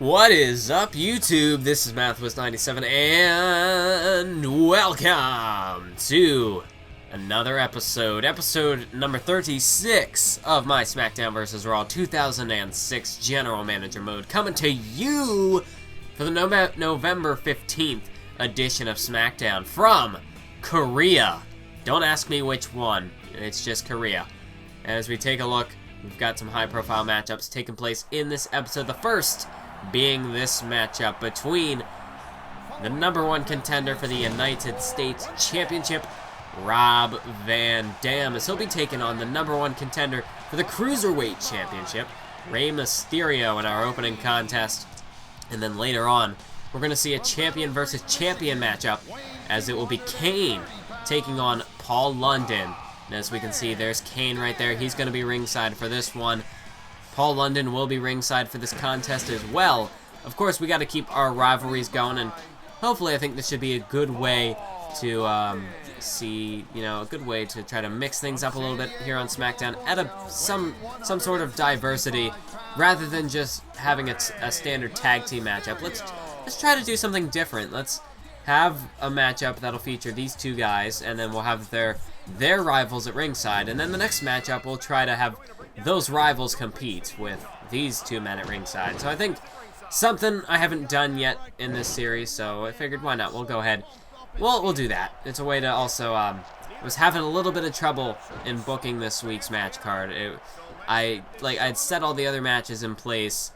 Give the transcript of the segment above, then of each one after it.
What is up, YouTube? This is MathWiz97, and welcome to another episode number 36 of my SmackDown vs. Raw 2006 General Manager Mode, coming to you for the November 15th edition of SmackDown from Korea. Don't ask me which one, it's just Korea. As we take a look, we've got some high-profile matchups taking place in this episode. The first being this matchup between the #1 contender for the United States Championship, Rob Van Dam, as he'll be taking on the #1 contender for the Cruiserweight Championship, Rey Mysterio, in our opening contest. And then later on, we're going to see a champion versus champion matchup, as it will be Kane taking on Paul London. And as we can see, there's Kane right there. He's going to be ringside for this one. Paul London will be ringside for this contest as well. Of course, we got to keep our rivalries going, and hopefully I think this should be a good way to a good way to try to mix things up a little bit here on SmackDown, add some sort of diversity, rather than just having a standard tag team matchup. Let's try to do something different. Let's have a matchup that'll feature these two guys, and then we'll have their rivals at ringside, and then the next matchup we'll try to have those rivals compete with these two men at ringside. So I think something I haven't done yet in this series, so I figured why not, we'll go ahead. We'll do that. It's a way to also, was having a little bit of trouble in booking this week's match card. I'd set all the other matches in place,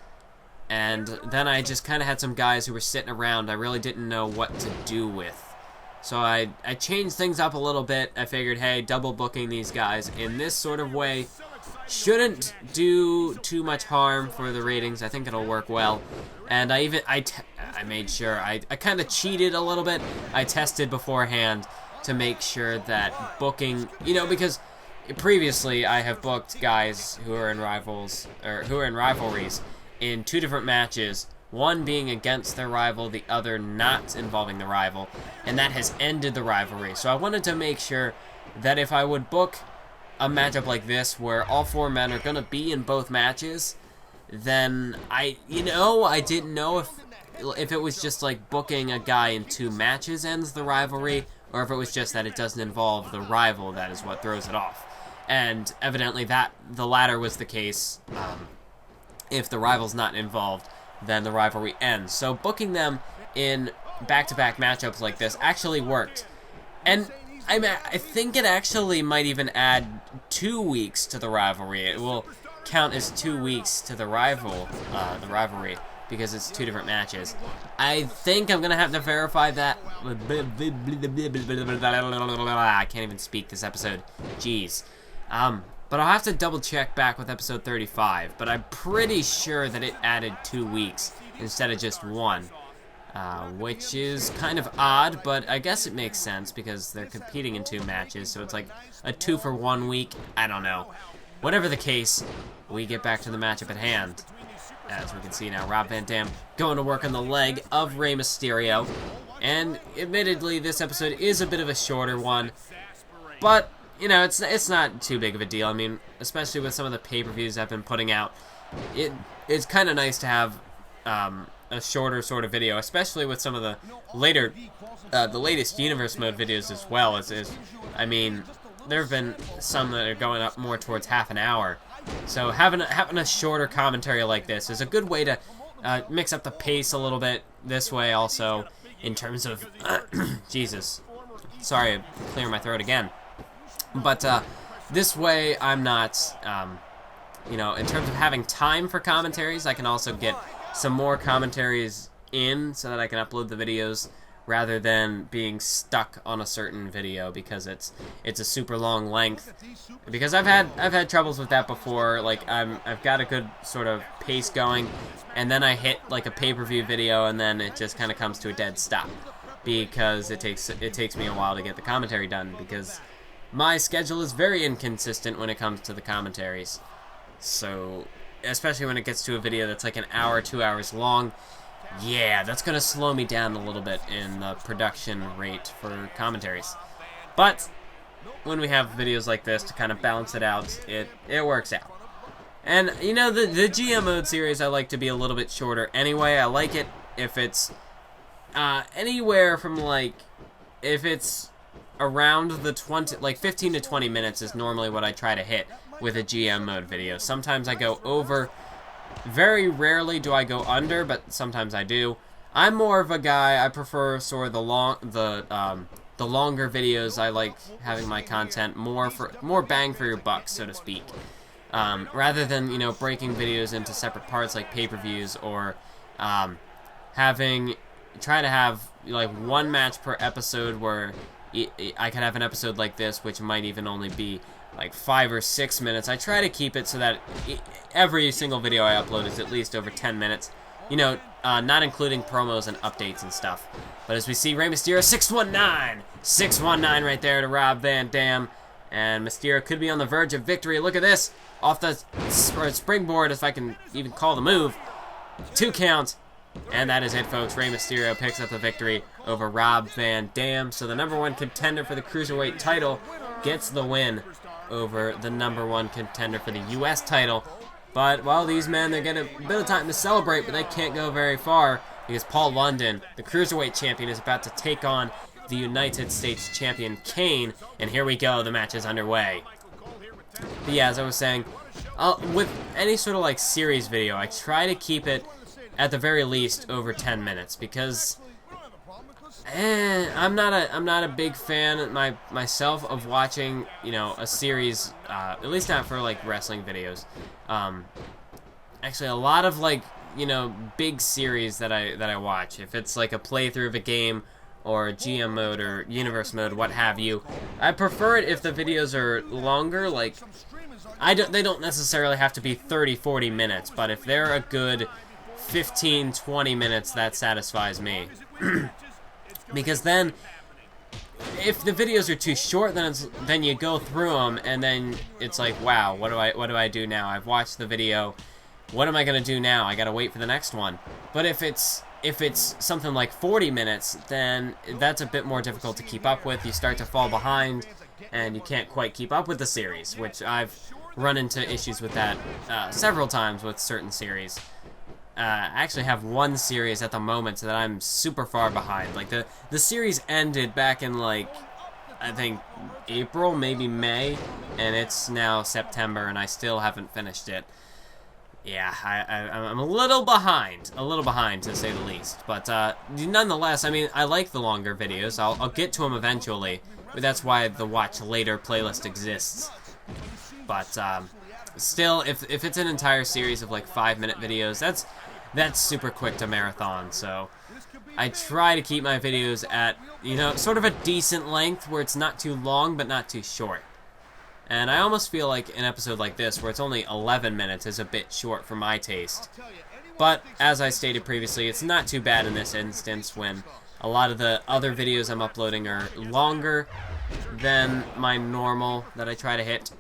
and then I just kind of had some guys who were sitting around I really didn't know what to do with. So I changed things up a little bit. I figured, hey, double booking these guys in this sort of way shouldn't do too much harm for the ratings. I think it'll work well. And I made sure, I kind of cheated a little bit. I tested beforehand to make sure that booking, because previously I have booked guys who are in rivalries in two different matches, one being against their rival, the other not involving the rival, and that has ended the rivalry. So I wanted to make sure that if I would book a matchup like this where all four men are going to be in both matches, then I didn't know if it was just like booking a guy in two matches ends the rivalry, or if it was just that it doesn't involve the rival that is what throws it off. And evidently the latter was the case. If the rival's not involved, then the rivalry ends. So booking them in back-to-back matchups like this actually worked. And I think it actually might even add 2 weeks to the rivalry. It will count as 2 weeks to the rivalry, because it's two different matches. I think I'm gonna have to verify that. I can't even speak this episode. Jeez. But I'll have to double check back with episode 35. But I'm pretty sure that it added 2 weeks instead of just one. Which is kind of odd, but I guess it makes sense because they're competing in two matches, so it's like a 2 for 1 week. I don't know. Whatever the case, we get back to the matchup at hand. As we can see now, Rob Van Dam going to work on the leg of Rey Mysterio. And admittedly, this episode is a bit of a shorter one, but it's not too big of a deal. I mean, especially with some of the pay-per-views I've been putting out, it's kind of nice to have a shorter sort of video, especially with some of the latest Universe Mode videos as well. I mean, there have been some that are going up more towards half an hour. So having a shorter commentary like this is a good way to mix up the pace a little bit. This way also, in terms of Jesus, sorry, I'm clearing my throat again. But this way I'm not, in terms of having time for commentaries, I can also get some more commentaries in so that I can upload the videos rather than being stuck on a certain video because it's a super long length. Because I've had troubles with that before. Like I've got a good sort of pace going, and then I hit like a pay-per-view video, and then it just kind of comes to a dead stop because it takes me a while to get the commentary done, because my schedule is very inconsistent when it comes to the commentaries. So especially when it gets to a video that's like an hour, 2 hours long, yeah, that's going to slow me down a little bit in the production rate for commentaries. But when we have videos like this to kind of balance it out, it works out. And, you know, the GM mode series I like to be a little bit shorter anyway. I like it if it's anywhere from, like, if it's around the 15 to 20 minutes is normally what I try to hit with a GM mode video. Sometimes I go over. Very rarely do I go under, but sometimes I do. I'm more of a guy, I prefer sort of the longer videos. I like having my content more bang for your buck, so to speak. Rather than, you know, breaking videos into separate parts like pay-per-views, or try to have like one match per episode, where I could have an episode like this, which might even only be like 5 or 6 minutes. I try to keep it so that every single video I upload is at least over 10 minutes. You know, not including promos and updates and stuff. But as we see, Rey Mysterio, 619! 619 right there to Rob Van Dam. And Mysterio could be on the verge of victory. Look at this. Off the springboard, if I can even call the move. 2 counts. And that is it, folks. Rey Mysterio picks up the victory over Rob Van Dam. So the #1 contender for the Cruiserweight title gets the win over the #1 contender for the U.S. title. But, well, these men, they get a bit of time to celebrate, but they can't go very far, because Paul London, the Cruiserweight champion, is about to take on the United States champion, Kane. And here we go. The match is underway. But yeah, as I was saying, with any sort of like series video, I try to keep it at the very least over 10 minutes, because I'm not a big fan myself of watching, you know, a series, at least not for like wrestling videos. Actually, a lot of, like, you know, big series that I watch, if it's like a playthrough of a game or a GM mode or universe mode, what have you, I prefer it if the videos are longer. Like, they don't necessarily have to be 30-40 minutes, but if they're a good 15-20 minutes, that satisfies me. Because then, if the videos are too short, then you go through them, and then it's like, wow, what do I do now? I've watched the video. What am I gonna do now? I gotta wait for the next one. But if it's something like 40 minutes, then that's a bit more difficult to keep up with. You start to fall behind, and you can't quite keep up with the series, which I've run into issues with that several times with certain series. I actually have one series at the moment that I'm super far behind. Like, the series ended back in, like, I think April, maybe May, and it's now September, and I still haven't finished it. Yeah, I'm a little behind to say the least. But nonetheless, I mean, I like the longer videos. I'll get to them eventually, but that's why the Watch Later playlist exists. But still, if it's an entire series of like 5-minute videos, that's super quick to marathon. So I try to keep my videos at, you know, sort of a decent length where it's not too long but not too short. And I almost feel like an episode like this, where it's only 11 minutes, is a bit short for my taste. But as I stated previously, it's not too bad in this instance, when a lot of the other videos I'm uploading are longer than my normal that I try to hit.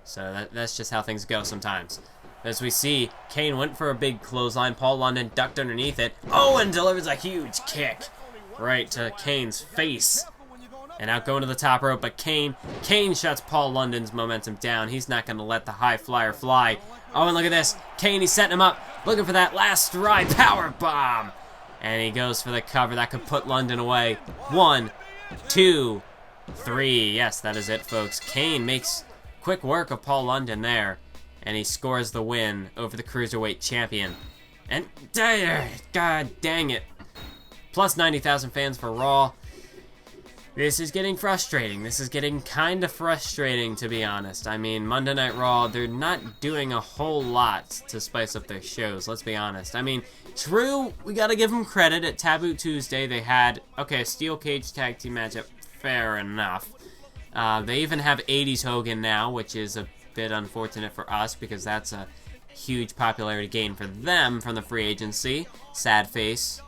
So that's just how things go sometimes. As we see, Kane went for a big clothesline. Paul London ducked underneath it. Oh, and delivers a huge kick right to Kane's face. And out going to the top rope, but Kane shuts Paul London's momentum down. He's not going to let the high flyer fly. Oh, and look at this. Kane, he's setting him up, looking for that last stride power bomb. And he goes for the cover. That could put London away. 1, 2, 3. Yes, that is it, folks. Kane makes quick work of Paul London there, and he scores the win over the Cruiserweight champion. And, god dang it. Plus 90,000 fans for Raw. This is getting frustrating. This is getting kind of frustrating, to be honest. I mean, Monday Night Raw, they're not doing a whole lot to spice up their shows, let's be honest. I mean, true, we gotta give them credit. At Taboo Tuesday, they had, okay, a steel cage tag team matchup, fair enough. They even have 80s Hogan now, which is a bit unfortunate for us, because that's a huge popularity gain for them from the free agency. Sad face.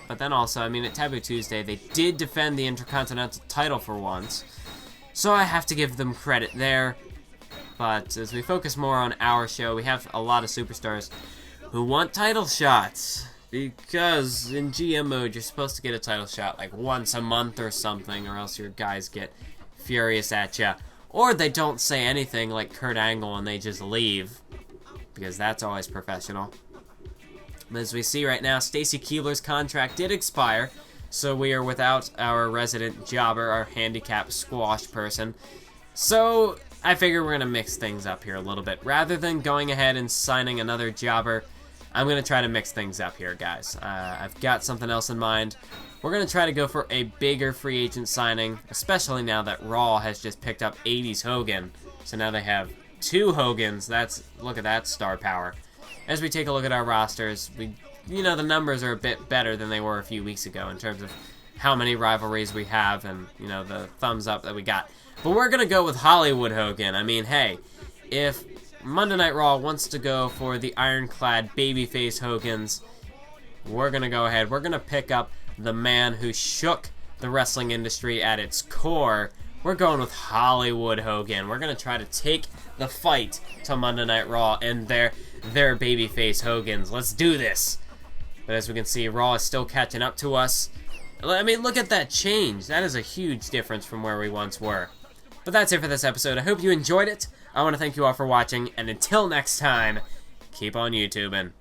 But then also, I mean, at Taboo Tuesday, they did defend the Intercontinental title for once, so I have to give them credit there. But as we focus more on our show, we have a lot of superstars who want title shots, because in GM mode, you're supposed to get a title shot like once a month or something, or else your guys get furious at ya. Or they don't say anything like Kurt Angle and they just leave, because that's always professional. As we see right now, Stacy Keibler's contract did expire, so we are without our resident jobber, our handicap squash person. So I figure we're going to mix things up here a little bit. Rather than going ahead and signing another jobber, I'm going to try to mix things up here, guys. I've got something else in mind. We're going to try to go for a bigger free agent signing, especially now that Raw has just picked up 80s Hogan. So now they have 2 Hogans. Look at that star power. As we take a look at our rosters, the numbers are a bit better than they were a few weeks ago in terms of how many rivalries we have and, the thumbs up that we got. But we're going to go with Hollywood Hogan. I mean, hey, if Monday Night Raw wants to go for the ironclad babyface Hogans, we're going to go ahead. We're going to pick up the man who shook the wrestling industry at its core. We're going with Hollywood Hogan. We're going to try to take the fight to Monday Night Raw and their babyface Hogans. Let's do this. But as we can see, Raw is still catching up to us. I mean, look at that change. That is a huge difference from where we once were. But that's it for this episode. I hope you enjoyed it. I want to thank you all for watching, and until next time, keep on YouTubing.